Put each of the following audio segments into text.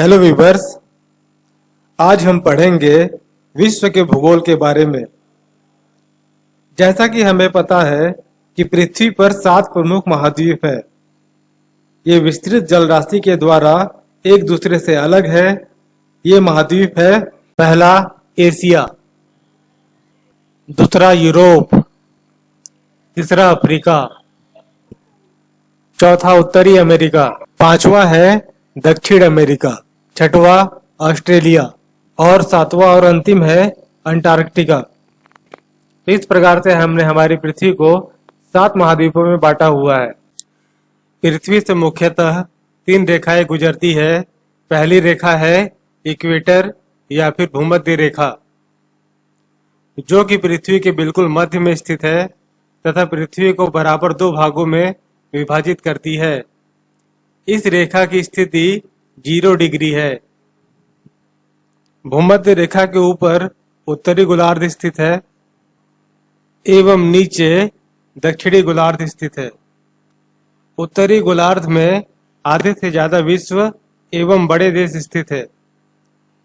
Hello viewers. आज हम पढ़ेंगे विश्व के भूगोल के बारे में। जैसा कि हमें पता है कि पृथ्वी पर 7 प्रमुख महाद्वीप है। ये विस्तृत जल राशि के द्वारा एक दूसरे से अलग है। ये महाद्वीप है, पहला एशिया, दूसरा यूरोप, तीसरा अफ्रीका, चौथा उत्तरी अमेरिका, पांचवा है दक्षिण अमेरिका, छठवा ऑस्ट्रेलिया और सातवां और अंतिम है अंटार्कटिका। इस प्रकार से हमने हमारी पृथ्वी को 7 महाद्वीपों में बांटा हुआ है। पृथ्वी से मुख्यतः 3 रेखाएं गुजरती है। पहली रेखा है इक्वेटर या फिर भूमध्य रेखा, जो कि पृथ्वी के बिल्कुल मध्य में स्थित है तथा पृथ्वी को बराबर 2 भागों में विभाजित करती है। इस रेखा की स्थिति 0 डिग्री है। भूमध्य रेखा के ऊपर उत्तरी गोलार्ध स्थित है एवं नीचे दक्षिणी गोलार्ध स्थित है। उत्तरी गोलार्ध में आधे से ज्यादा विश्व एवं बड़े देश स्थित है।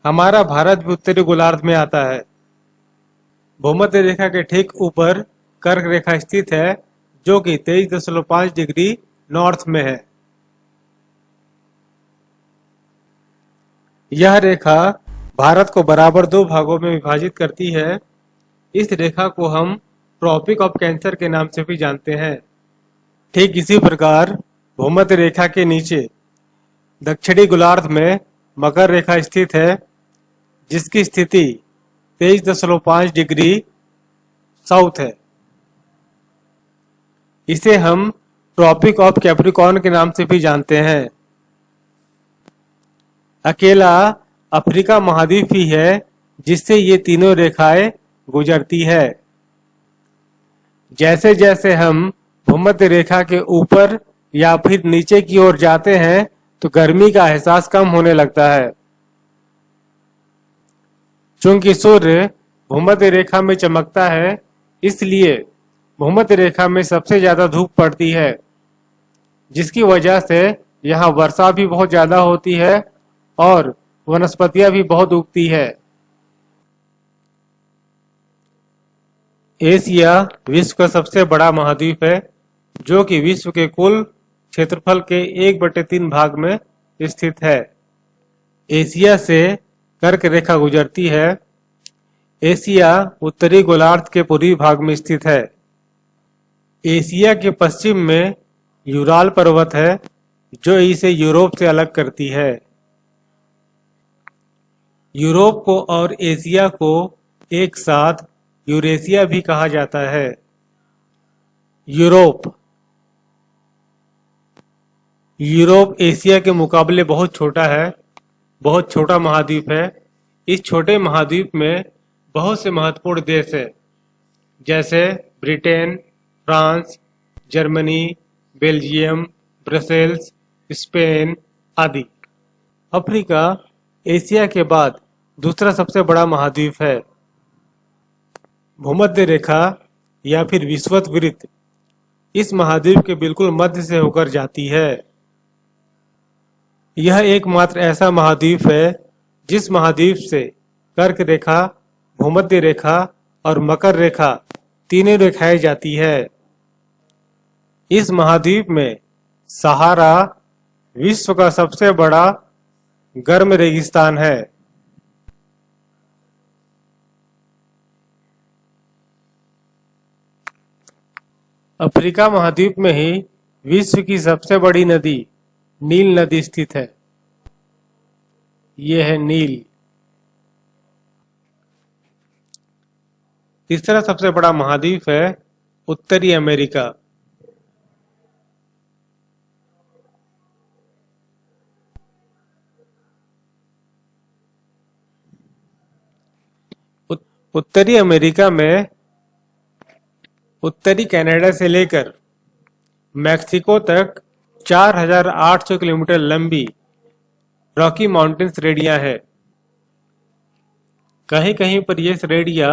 हमारा भारत भी उत्तरी गोलार्ध में आता है। भूमध्य रेखा के ठीक ऊपर कर्क रेखा स्थित है, जो कि 23.5 डिग्री नॉर्थ में है। यह रेखा भारत को बराबर 2 भागों में विभाजित करती है। इस रेखा को हम ट्रॉपिक ऑफ कैंसर के नाम से भी जानते हैं। ठीक इसी प्रकार भूमध्य रेखा के नीचे दक्षिणी गोलार्ध में मकर रेखा स्थित है, जिसकी स्थिति 23.5 डिग्री साउथ है। इसे हम ट्रॉपिक ऑफ कैप्रिकॉर्न के नाम से भी जानते हैं। अकेला अफ्रीका महाद्वीप ही है जिससे ये तीनों रेखाएं गुजरती है। जैसे जैसे हम भूमध्य रेखा के ऊपर या फिर नीचे की ओर जाते हैं तो गर्मी का एहसास कम होने लगता है। चूंकि सूर्य भूमध्य रेखा में चमकता है, इसलिए भूमध्य रेखा में सबसे ज्यादा धूप पड़ती है, जिसकी वजह से यहाँ वर्षा भी बहुत ज्यादा होती है और वनस्पतियां भी बहुत उगती है। एशिया विश्व का सबसे बड़ा महाद्वीप है, जो कि विश्व के कुल क्षेत्रफल के 1/3 भाग में स्थित है। एशिया से कर्क रेखा गुजरती है। एशिया उत्तरी गोलार्ध के पूर्वी भाग में स्थित है। एशिया के पश्चिम में यूराल पर्वत है, जो इसे यूरोप से अलग करती है। यूरोप को और एशिया को एक साथ यूरेशिया भी कहा जाता है। यूरोप एशिया के मुकाबले बहुत छोटा है, बहुत छोटा महाद्वीप है। इस छोटे महाद्वीप में बहुत से महत्वपूर्ण देश है, जैसे Britain, France, Germany, Belgium, Brussels, Spain आदि। अफ्रीका एशिया के बाद दूसरा सबसे बड़ा महाद्वीप है। भूमध्य रेखा या फिर विषुवत वृत्त इस महाद्वीप के बिल्कुल मध्य से होकर जाती है। यह एकमात्र ऐसा महाद्वीप है जिस महाद्वीप से कर्क रेखा, भूमध्य रेखा और मकर रेखा तीनों रेखाएं जाती है। इस महाद्वीप में सहारा विश्व का सबसे बड़ा गर्म रेगिस्तान है। अफ्रीका महाद्वीप में ही विश्व की सबसे बड़ी नदी नील नदी स्थित है। यह है नील। तीसरा सबसे बड़ा महाद्वीप है उत्तरी अमेरिका। उत्तरी अमेरिका में उत्तरी कनाडा से लेकर मैक्सिको तक 4800 किलोमीटर लंबी रॉकी माउंटेन्स श्रेणियां है। कहीं कहीं पर यह श्रेणियां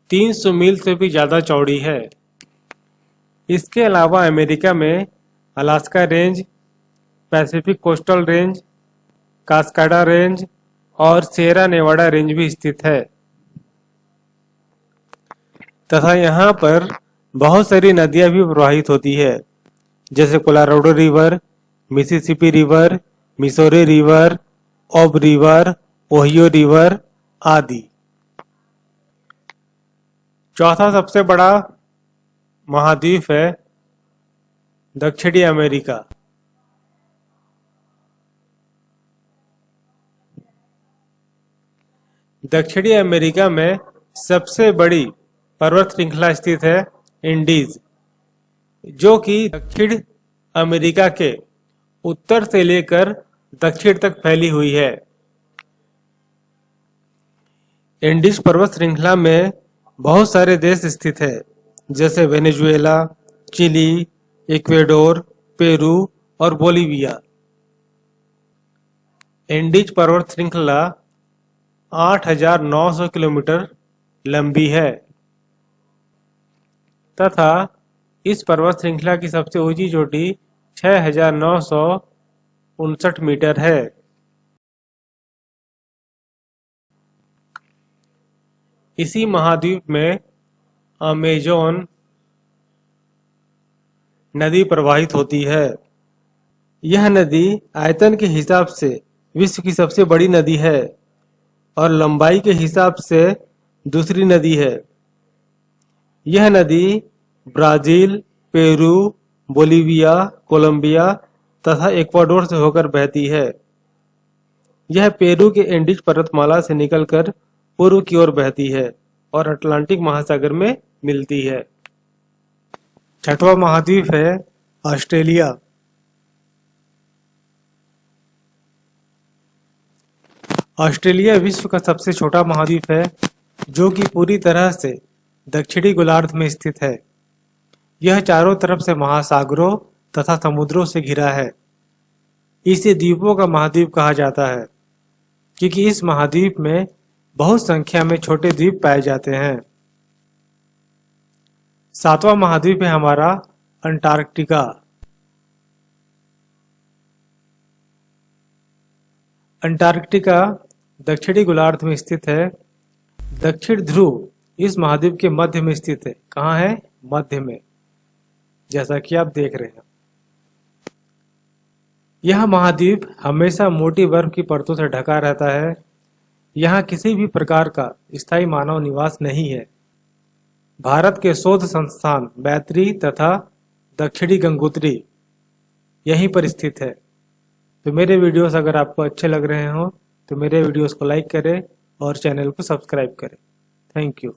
300 मील से भी ज्यादा चौड़ी है। इसके अलावा अमेरिका में Alaska range, Pacific coastal range, Cascade range और सिएरा नेवाडा रेंज भी स्थित है तथा यहाँ पर बहुत सारी नदियां भी प्रवाहित होती है, जैसे Colorado river, Mississippi river, Missouri river, ओब रिवर, ओहियो रिवर आदि। चौथा सबसे बड़ा महाद्वीप है दक्षिणी अमेरिका। दक्षिणी अमेरिका में सबसे बड़ी पर्वत श्रृंखला स्थित है इंडीज, जो कि दक्षिण अमेरिका के उत्तर से लेकर दक्षिण तक फैली हुई है। इंडीज पर्वत श्रृंखला में बहुत सारे देश स्थित है, जैसे वेनेजुएला, चिली, इक्वेडोर, पेरू और बोलीविया। इंडीज पर्वत श्रृंखला 8,900 किलोमीटर लंबी है तथा इस पर्वत श्रृंखला की सबसे ऊंची चोटी 6,959 मीटर है। इसी महाद्वीप में अमेज़न नदी प्रवाहित होती है। यह नदी आयतन के हिसाब से विश्व की सबसे बड़ी नदी है और लंबाई के हिसाब से दूसरी नदी है। यह नदी ब्राजील, पेरू, बोलीविया, कोलंबिया तथा इक्वाडोर से होकर बहती है। यह पेरू के एंडीज पर्वतमाला से निकलकर पूर्व की ओर बहती है और अटलांटिक महासागर में मिलती है। छठवां महाद्वीप है ऑस्ट्रेलिया। ऑस्ट्रेलिया विश्व का सबसे छोटा महाद्वीप है, जो कि पूरी तरह से दक्षिणी गोलार्ध में स्थित है। यह चारों तरफ से महासागरों तथा समुद्रों से घिरा है। इसे द्वीपों का महाद्वीप कहा जाता है, क्योंकि इस महाद्वीप में बहुत संख्या में छोटे द्वीप पाए जाते हैं। सातवां महाद्वीप है हमारा अंटार्कटिका। अंटार्कटिका दक्षिणी गोलार्ध में स्थित है। दक्षिण ध्रुव इस महाद्वीप के मध्य में स्थित है। कहाँ है? मध्य में, जैसा कि आप देख रहे हैं। यह महाद्वीप हमेशा मोटी बर्फ की परतों से ढका रहता है। यहाँ किसी भी प्रकार का स्थायी मानव निवास नहीं है। भारत के शोध संस्थान बैतरी तथा दक्षिणी गंगोत्री यहीं पर स्थित है। तो मेरे वीडियोस अगर आपको अच्छे लग रहे हो तो मेरे वीडियोस को लाइक करें और चैनल को सब्सक्राइब करें। Thank you.